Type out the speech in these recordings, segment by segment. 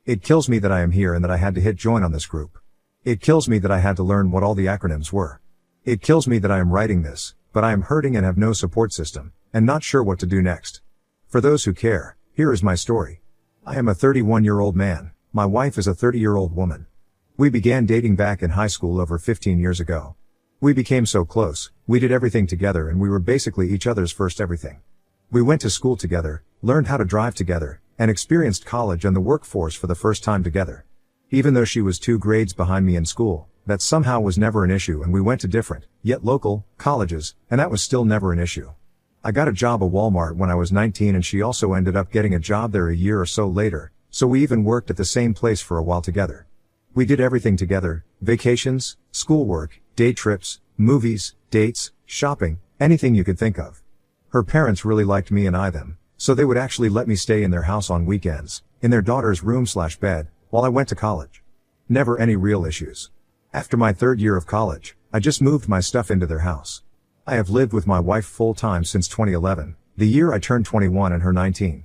It kills me that I am here and that I had to hit join on this group. It kills me that I had to learn what all the acronyms were. It kills me that I am writing this, but I am hurting and have no support system, and not sure what to do next. For those who care, here is my story. I am a 31-year-old man. My wife is a 30-year-old woman. We began dating back in high school over 15 years ago. We became so close, we did everything together and we were basically each other's first everything. We went to school together, learned how to drive together, and experienced college and the workforce for the first time together. Even though she was 2 grades behind me in school, that somehow was never an issue and we went to different, yet local, colleges, and that was still never an issue. I got a job at Walmart when I was 19 and she also ended up getting a job there a year or so later, so we even worked at the same place for a while together. We did everything together, vacations, schoolwork, day trips, movies, dates, shopping, anything you could think of. Her parents really liked me and I them, so they would actually let me stay in their house on weekends, in their daughter's room/bed, while I went to college. Never any real issues. After my 3rd year of college, I just moved my stuff into their house. I have lived with my wife full-time since 2011, the year I turned 21 and her 19.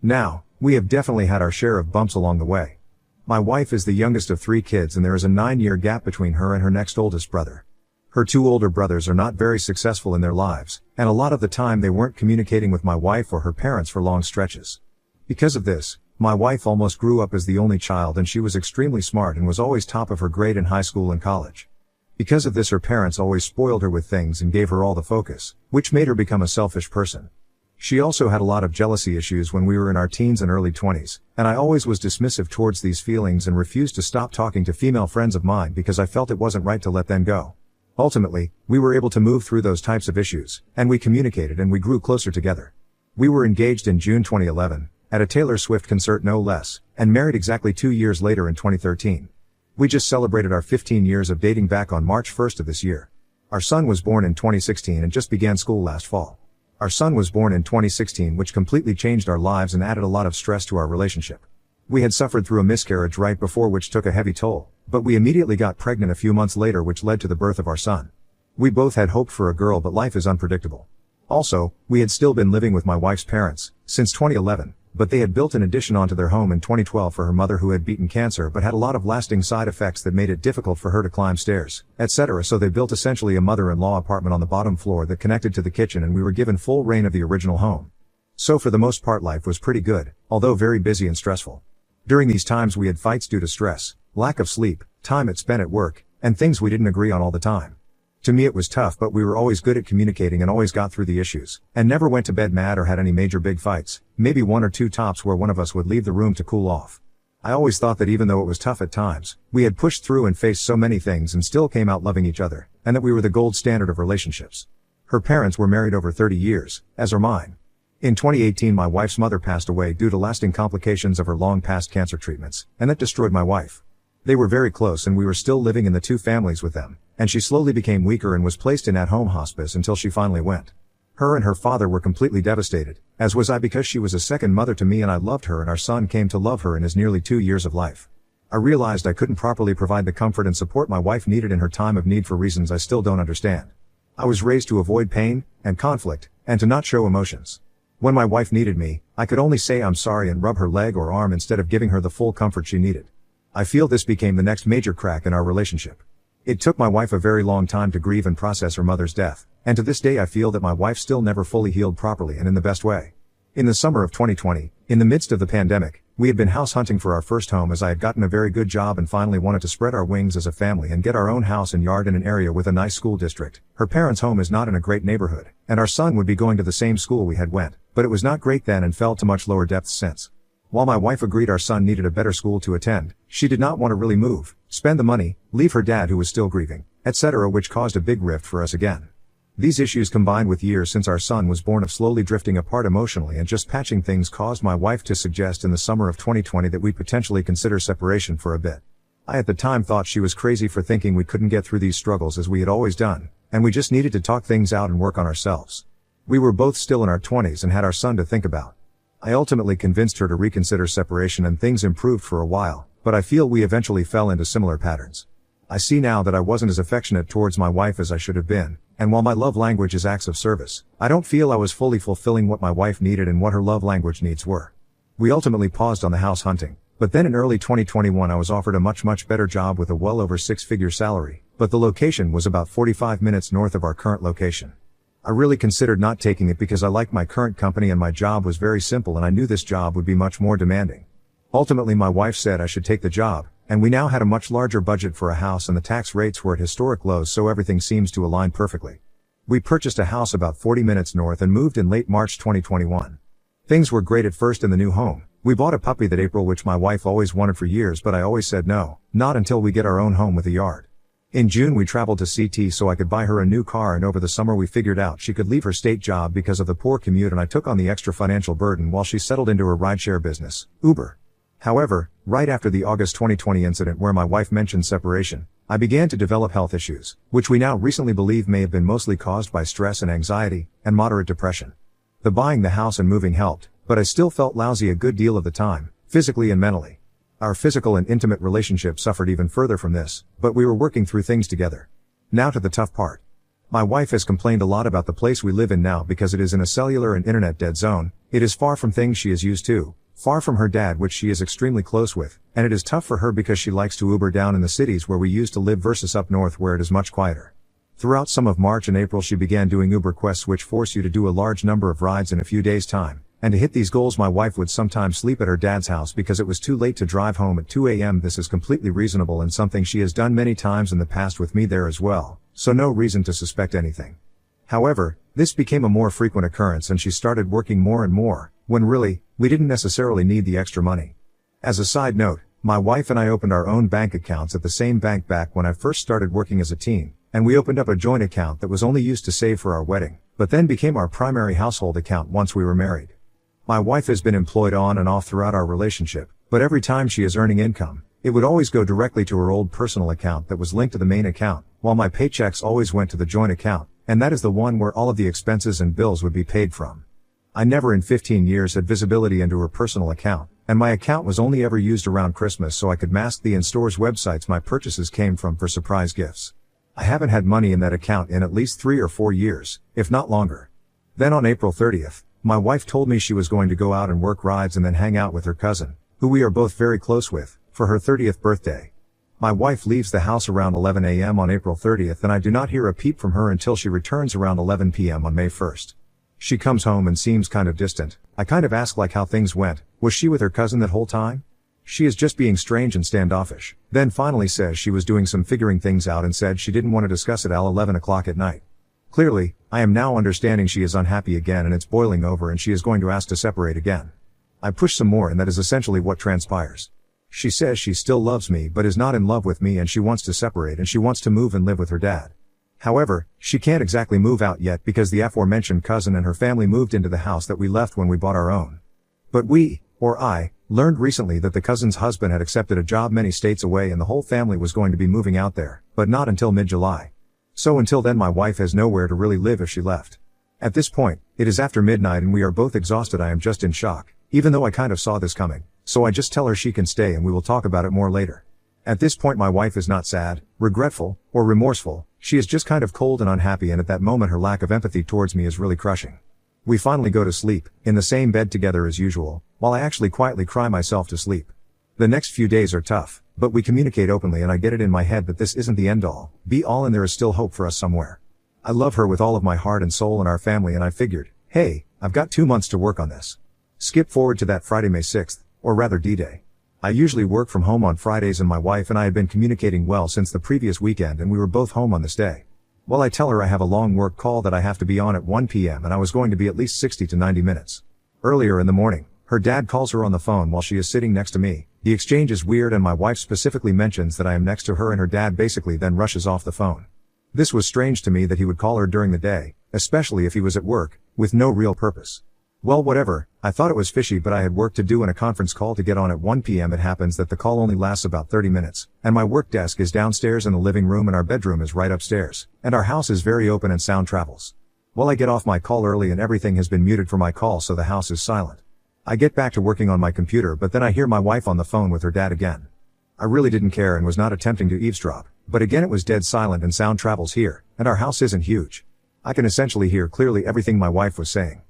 Now, we have definitely had our share of bumps along the way. My wife is the youngest of 3 kids and there is a 9-year gap between her and her next oldest brother. Her 2 older brothers are not very successful in their lives, and a lot of the time they weren't communicating with my wife or her parents for long stretches. Because of this, my wife almost grew up as the only child and she was extremely smart and was always top of her grade in high school and college. Because of this, her parents always spoiled her with things and gave her all the focus, which made her become a selfish person. She also had a lot of jealousy issues when we were in our teens and early 20s, and I always was dismissive towards these feelings and refused to stop talking to female friends of mine because I felt it wasn't right to let them go. Ultimately, we were able to move through those types of issues, and we communicated and we grew closer together. We were engaged in June 2011, at a Taylor Swift concert no less, and married exactly 2 years later in 2013. We just celebrated our 15 years of dating back on March 1st of this year. Our son was born in 2016 and just began school last fall. Our son was born in 2016, which completely changed our lives and added a lot of stress to our relationship. We had suffered through a miscarriage right before, which took a heavy toll, but we immediately got pregnant a few months later, which led to the birth of our son. We both had hoped for a girl, but life is unpredictable. Also, we had still been living with my wife's parents since 2011, but they had built an addition onto their home in 2012 for her mother, who had beaten cancer but had a lot of lasting side effects that made it difficult for her to climb stairs, etc. So they built essentially a mother-in-law apartment on the bottom floor that connected to the kitchen, and we were given full reign of the original home. So for the most part, life was pretty good, although very busy and stressful. During these times we had fights due to stress, lack of sleep, time spent at work, and things we didn't agree on all the time. To me it was tough, but we were always good at communicating and always got through the issues, and never went to bed mad or had any major big fights, maybe 1 or 2 tops where one of us would leave the room to cool off. I always thought that even though it was tough at times, we had pushed through and faced so many things and still came out loving each other, and that we were the gold standard of relationships. Her parents were married over 30 years, as are mine. In 2018 my wife's mother passed away due to lasting complications of her long past cancer treatments, and that destroyed my wife. They were very close and we were still living in the 2 families with them, and she slowly became weaker and was placed in at-home hospice until she finally went. Her and her father were completely devastated, as was I, because she was a second mother to me and I loved her, and our son came to love her in his nearly 2 years of life. I realized I couldn't properly provide the comfort and support my wife needed in her time of need for reasons I still don't understand. I was raised to avoid pain and conflict, and to not show emotions. When my wife needed me, I could only say I'm sorry and rub her leg or arm instead of giving her the full comfort she needed. I feel this became the next major crack in our relationship. It took my wife a very long time to grieve and process her mother's death, and to this day I feel that my wife still never fully healed properly and in the best way. In the summer of 2020, in the midst of the pandemic, we had been house hunting for our first home, as I had gotten a very good job and finally wanted to spread our wings as a family and get our own house and yard in an area with a nice school district. Her parents' home is not in a great neighborhood, and our son would be going to the same school we had went, but it was not great then and fell to much lower depths since. While my wife agreed our son needed a better school to attend, she did not want to really move, spend the money, leave her dad who was still grieving, etc., which caused a big rift for us again. These issues, combined with years since our son was born of slowly drifting apart emotionally and just patching things, caused my wife to suggest in the summer of 2020 that we potentially consider separation for a bit. I at the time thought she was crazy for thinking we couldn't get through these struggles as we had always done, and we just needed to talk things out and work on ourselves. We were both still in our 20s and had our son to think about. I ultimately convinced her to reconsider separation and things improved for a while, but I feel we eventually fell into similar patterns. I see now that I wasn't as affectionate towards my wife as I should have been, and while my love language is acts of service, I don't feel I was fully fulfilling what my wife needed and what her love language needs were. We ultimately paused on the house hunting, But then in early 2021 I was offered a much better job with a well over 6-figure salary, but the location was about 45 minutes north of our current location. I really considered not taking it because I liked my current company and my job was very simple and I knew this job would be much more demanding. Ultimately my wife said I should take the job, and we now had a much larger budget for a house and the tax rates were at historic lows, so everything seems to align perfectly. We purchased a house about 40 minutes north and moved in late March 2021. Things were great at first in the new home. We bought a puppy that April, which my wife always wanted for years, but I always said no, not until we get our own home with a yard. In June we traveled to CT so I could buy her a new car, and over the summer we figured out she could leave her state job because of the poor commute and I took on the extra financial burden while she settled into her rideshare business, Uber. However, right after the August 2020 incident where my wife mentioned separation, I began to develop health issues, which we now recently believe may have been mostly caused by stress and anxiety, and moderate depression. The buying the house and moving helped, but I still felt lousy a good deal of the time, physically and mentally. Our physical and intimate relationship suffered even further from this, but we were working through things together. Now to the tough part. My wife has complained a lot about the place we live in now because it is in a cellular and internet dead zone. It is far from things she is used to, far from her dad, which she is extremely close with, and it is tough for her because she likes to Uber down in the cities where we used to live versus up north where it is much quieter. Throughout some of March and April she began doing Uber quests, which force you to do a large number of rides in a few days' time. And to hit these goals my wife would sometimes sleep at her dad's house because it was too late to drive home at 2 a.m. This is completely reasonable and something she has done many times in the past with me there as well, so no reason to suspect anything. However, this became a more frequent occurrence and she started working more and more, when really, we didn't necessarily need the extra money. As a side note, my wife and I opened our own bank accounts at the same bank back when I first started working as a teen, and we opened up a joint account that was only used to save for our wedding, but then became our primary household account once we were married. My wife has been employed on and off throughout our relationship, but every time she is earning income, it would always go directly to her old personal account that was linked to the main account, while my paychecks always went to the joint account, and that is the one where all of the expenses and bills would be paid from. I never in 15 years had visibility into her personal account, and my account was only ever used around Christmas so I could mask the in-stores websites my purchases came from for surprise gifts. I haven't had money in that account in at least 3 or 4 years, if not longer. Then on April 30th, my wife told me she was going to go out and work rides and then hang out with her cousin, who we are both very close with, for her 30th birthday. My wife leaves the house around 11 a.m. on April 30th and I do not hear a peep from her until she returns around 11 p.m. on May 1st. She comes home and seems kind of distant. I kind of ask like how things went. Was she with her cousin that whole time? She is just being strange and standoffish, then finally says she was doing some figuring things out and said she didn't want to discuss it at 11 o'clock at night. Clearly, I am now understanding she is unhappy again and it's boiling over and she is going to ask to separate again. I push some more and that is essentially what transpires. She says she still loves me but is not in love with me and she wants to separate and she wants to move and live with her dad. However, she can't exactly move out yet because the aforementioned cousin and her family moved into the house that we left when we bought our own. But we, or I, learned recently that the cousin's husband had accepted a job many states away and the whole family was going to be moving out there, but not until mid-July. So until then my wife has nowhere to really live if she left. At this point, it is after midnight and we are both exhausted. I am just in shock, even though I kind of saw this coming, so I just tell her she can stay and we will talk about it more later. At this point my wife is not sad, regretful, or remorseful, she is just kind of cold and unhappy, and at that moment her lack of empathy towards me is really crushing. We finally go to sleep, in the same bed together as usual, while I actually quietly cry myself to sleep. The next few days are tough, but we communicate openly and I get it in my head that this isn't the end all, be all, and there is still hope for us somewhere. I love her with all of my heart and soul and our family, and I figured, hey, I've got 2 months to work on this. Skip forward to that Friday, May 6th, or rather D-Day. I usually work from home on Fridays and my wife and I had been communicating well since the previous weekend and we were both home on this day. Well, I tell her I have a long work call that I have to be on at 1 p.m. and I was going to be at least 60 to 90 minutes. Earlier in the morning, her dad calls her on the phone while she is sitting next to me. The exchange is weird and my wife specifically mentions that I am next to her and her dad basically then rushes off the phone. This was strange to me that he would call her during the day, especially if he was at work, with no real purpose. Well, whatever, I thought it was fishy, but I had work to do and a conference call to get on at 1 p.m. It happens that the call only lasts about 30 minutes, and my work desk is downstairs in the living room and our bedroom is right upstairs, and our house is very open and sound travels. Well, I get off my call early and everything has been muted for my call so the house is silent. I get back to working on my computer, but then I hear my wife on the phone with her dad again. I really didn't care and was not attempting to eavesdrop, but again it was dead silent and sound travels here, and our house isn't huge. I can essentially hear clearly everything my wife was saying.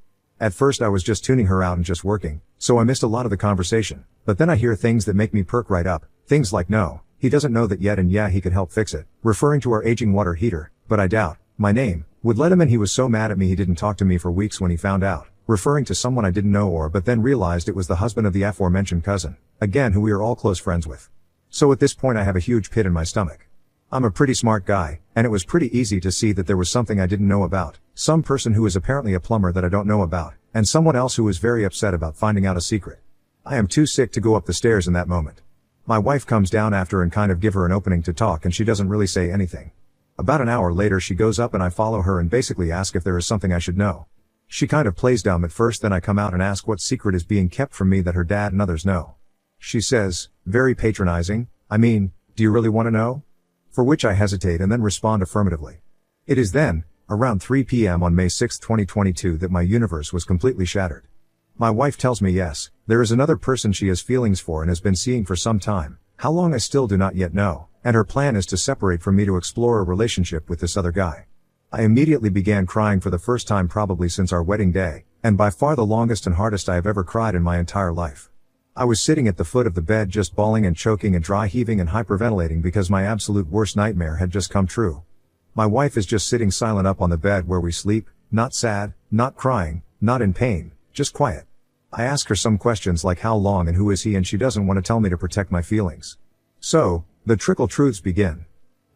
At first I was just tuning her out and just working, so I missed a lot of the conversation, but then I hear things that make me perk right up, things like no, he doesn't know that yet and yeah he could help fix it, referring to our aging water heater, but I doubt, my name, would let him and he was so mad at me he didn't talk to me for weeks when he found out, referring to someone I didn't know or but then realized it was the husband of the aforementioned cousin, again who we are all close friends with. So at this point I have a huge pit in my stomach. I'm a pretty smart guy, and it was pretty easy to see that there was something I didn't know about, some person who is apparently a plumber that I don't know about, and someone else who is very upset about finding out a secret. I am too sick to go up the stairs in that moment. My wife comes down after and kind of give her an opening to talk and she doesn't really say anything. About an hour later she goes up and I follow her and basically ask if there is something I should know. She kind of plays dumb at first, then I come out and ask what secret is being kept from me that her dad and others know. She says, very patronizing, I mean, do you really want to know? For which I hesitate and then respond affirmatively. It is then, around 3 p.m. on May 6, 2022 that my universe was completely shattered. My wife tells me yes, there is another person she has feelings for and has been seeing for some time, how long I still do not yet know, and her plan is to separate from me to explore a relationship with this other guy. I immediately began crying for the first time probably since our wedding day, and by far the longest and hardest I have ever cried in my entire life. I was sitting at the foot of the bed just bawling and choking and dry heaving and hyperventilating because my absolute worst nightmare had just come true. My wife is just sitting silent up on the bed where we sleep, not sad, not crying, not in pain, just quiet. I ask her some questions like how long and who is he and she doesn't want to tell me to protect my feelings. So, the trickle truths begin.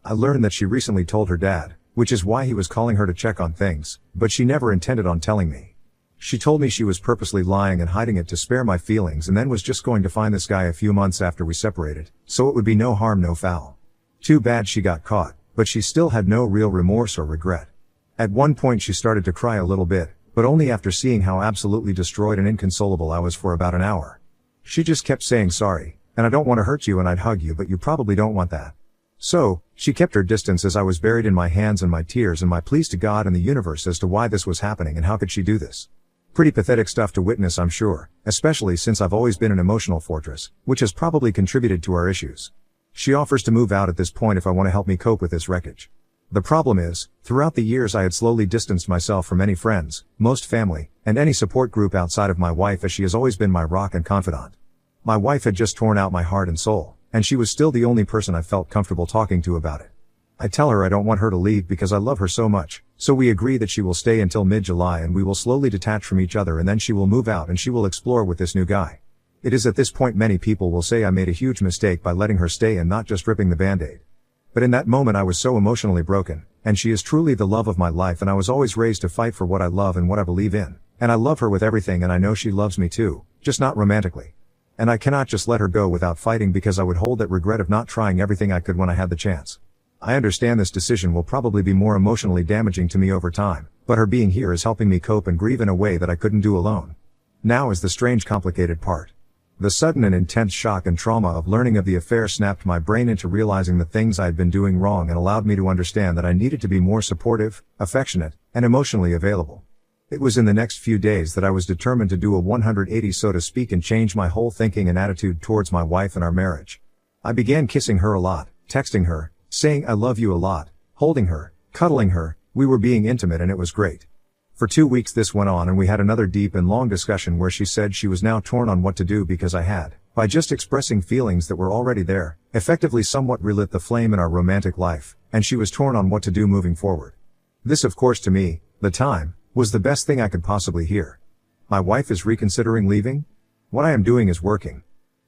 I learned that she recently told her dad, which is why he was calling her to check on things, but she never intended on telling me. She told me she was purposely lying and hiding it to spare my feelings and then was just going to find this guy a few months after we separated, so it would be no harm no foul. Too bad she got caught, but she still had no real remorse or regret. At one point she started to cry a little bit, but only after seeing how absolutely destroyed and inconsolable I was for about an hour. She just kept saying sorry, and I don't want to hurt you and I'd hug you but you probably don't want that. So, she kept her distance as I was buried in my hands and my tears and my pleas to God and the universe as to why this was happening and how could she do this. Pretty pathetic stuff to witness I'm sure, especially since I've always been an emotional fortress, which has probably contributed to our issues. She offers to move out at this point if I want to help me cope with this wreckage. The problem is, throughout the years I had slowly distanced myself from any friends, most family, and any support group outside of my wife as she has always been my rock and confidant. My wife had just torn out my heart and soul, and she was still the only person I felt comfortable talking to about it. I tell her I don't want her to leave because I love her so much, so we agree that she will stay until mid-July and we will slowly detach from each other and then she will move out and she will explore with this new guy. It is at this point many people will say I made a huge mistake by letting her stay and not just ripping the band-aid. But in that moment I was so emotionally broken, and she is truly the love of my life and I was always raised to fight for what I love and what I believe in, and I love her with everything and I know she loves me too, just not romantically. And I cannot just let her go without fighting because I would hold that regret of not trying everything I could when I had the chance. I understand this decision will probably be more emotionally damaging to me over time, but her being here is helping me cope and grieve in a way that I couldn't do alone. Now is the strange complicated part. The sudden and intense shock and trauma of learning of the affair snapped my brain into realizing the things I had been doing wrong and allowed me to understand that I needed to be more supportive, affectionate, and emotionally available. It was in the next few days that I was determined to do a 180 so to speak and change my whole thinking and attitude towards my wife and our marriage. I began kissing her a lot, texting her, saying I love you a lot, holding her, cuddling her, we were being intimate and it was great. For 2 weeks this went on and we had another deep and long discussion where she said she was now torn on what to do because I had, by just expressing feelings that were already there, effectively somewhat relit the flame in our romantic life, and she was torn on what to do moving forward. This of course to me, the time, was the best thing I could possibly hear. My wife is reconsidering leaving? What I am doing is working.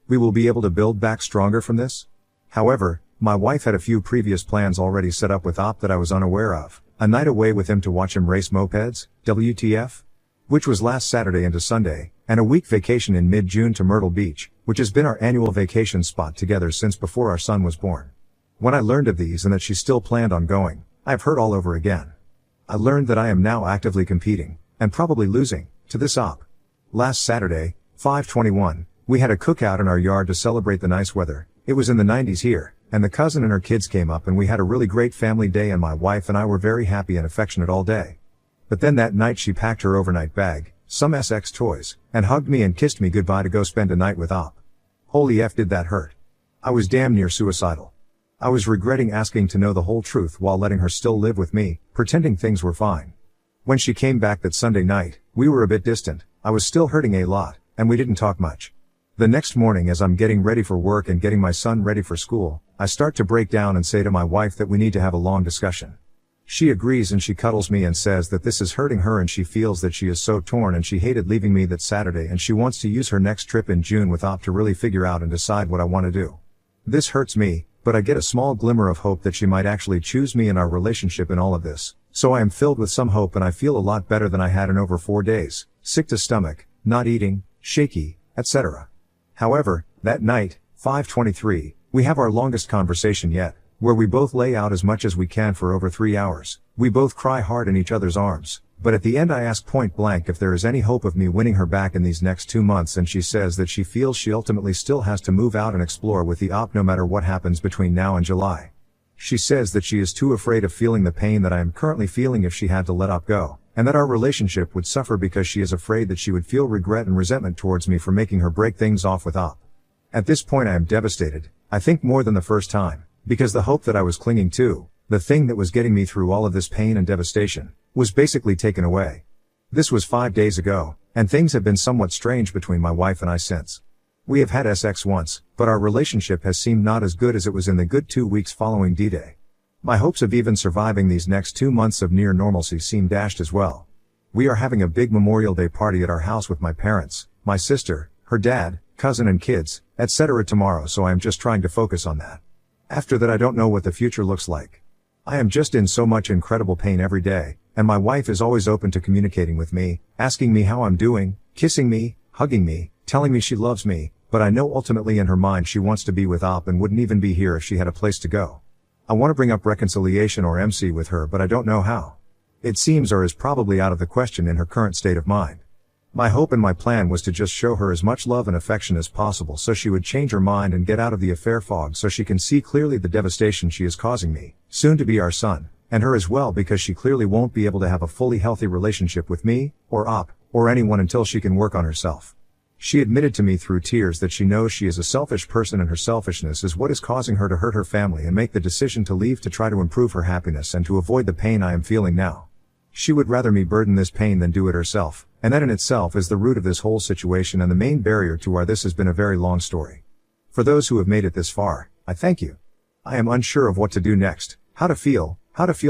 We will be able to build back stronger from this? However, my wife had a few previous plans already set up with Op that I was unaware of. A night away with him to watch him race mopeds, WTF? Which was last Saturday into Sunday, and a week vacation in mid-June to Myrtle Beach, which has been our annual vacation spot together since before our son was born. When I learned of these and that she still planned on going, I've heard all over again. I learned that I am now actively competing, and probably losing, to this Op. Last Saturday, 5/21, we had a cookout in our yard to celebrate the nice weather. It was in the 90s here, and the cousin and her kids came up and we had a really great family day and my wife and I were very happy and affectionate all day. But then that night she packed her overnight bag, some SX toys, and hugged me and kissed me goodbye to go spend a night with Op. Holy F did that hurt. I was damn near suicidal. I was regretting asking to know the whole truth while letting her still live with me, pretending things were fine. When she came back that Sunday night, We were a bit distant, I was still hurting a lot, and we didn't talk much. The next morning as I'm getting ready for work and getting my son ready for school, I start to break down and say to my wife that we need to have a long discussion. She agrees and she cuddles me and says that this is hurting her and she feels that she is so torn and she hated leaving me that Saturday and she wants to use her next trip in June with Op to really figure out and decide what I want to do. This hurts me, but I get a small glimmer of hope that she might actually choose me in our relationship in all of this. So I am filled with some hope and I feel a lot better than I had in over 4 days, sick to stomach, not eating, shaky, etc. However, that night, 5:23, we have our longest conversation yet, where we both lay out as much as we can for over 3 hours. We both cry hard in each other's arms, but at the end I ask point blank if there is any hope of me winning her back in these next 2 months and she says that she feels she ultimately still has to move out and explore with the Op no matter what happens between now and July. She says that she is too afraid of feeling the pain that I am currently feeling if she had to let Op go, and that our relationship would suffer because she is afraid that she would feel regret and resentment towards me for making her break things off with Op. At this point I am devastated, I think more than the first time, because the hope that I was clinging to, the thing that was getting me through all of this pain and devastation, was basically taken away. This was 5 days ago, and things have been somewhat strange between my wife and I since. We have had sex once, but our relationship has seemed not as good as it was in the good 2 weeks following D-Day. My hopes of even surviving these next 2 months of near normalcy seem dashed as well. We are having a big Memorial Day party at our house with my parents, my sister, her dad, cousin and kids, etc. tomorrow, so I am just trying to focus on that. After that I don't know what the future looks like. I am just in so much incredible pain every day, and my wife is always open to communicating with me, asking me how I'm doing, kissing me, hugging me, telling me she loves me, but I know ultimately in her mind she wants to be with Op and wouldn't even be here if she had a place to go. I want to bring up reconciliation or MC with her, but I don't know how. It seems or is probably out of the question in her current state of mind. My hope and my plan was to just show her as much love and affection as possible so she would change her mind and get out of the affair fog so she can see clearly the devastation she is causing me, soon to be our son, and her as well, because she clearly won't be able to have a fully healthy relationship with me, or Op, or anyone until she can work on herself. She admitted to me through tears that she knows she is a selfish person and her selfishness is what is causing her to hurt her family and make the decision to leave to try to improve her happiness and to avoid the pain I am feeling now. She would rather me burden this pain than do it herself, and that in itself is the root of this whole situation and the main barrier to why this has been a very long story. For those who have made it this far, I thank you. I am unsure of what to do next, how to feel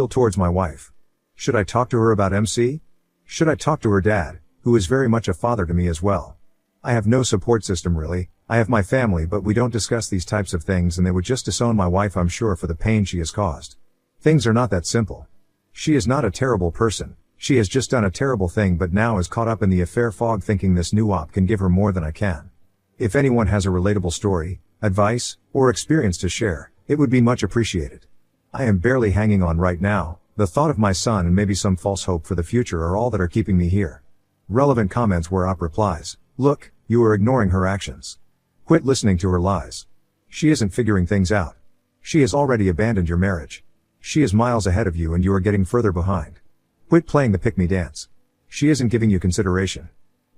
towards my wife. Should I talk to her about MC? Should I talk to her dad, who is very much a father to me as well? I have no support system really. I have my family, but we don't discuss these types of things and they would just disown my wife, I'm sure, for the pain she has caused. Things are not that simple. She is not a terrible person. She has just done a terrible thing but now is caught up in the affair fog thinking this new Op can give her more than I can. If anyone has a relatable story, advice, or experience to share, it would be much appreciated. I am barely hanging on right now. The thought of my son and maybe some false hope for the future are all that are keeping me here. Relevant comments where Op replies, "Look, you are ignoring her actions. Quit listening to her lies. She isn't figuring things out. She has already abandoned your marriage. She is miles ahead of you and you are getting further behind. Quit playing the pick-me dance. She isn't giving you consideration.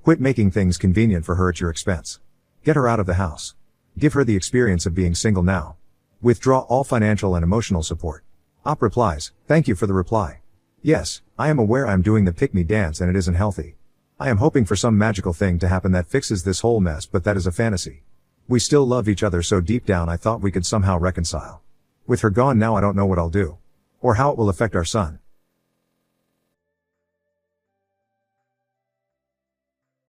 Quit making things convenient for her at your expense. Get her out of the house. Give her the experience of being single now. Withdraw all financial and emotional support." Op replies, "Thank you for the reply. Yes, I am aware I am doing the pick-me dance and it isn't healthy. I am hoping for some magical thing to happen that fixes this whole mess, but that is a fantasy. We still love each other, so deep down I thought we could somehow reconcile. With her gone now I don't know what I'll do. Or how it will affect our son.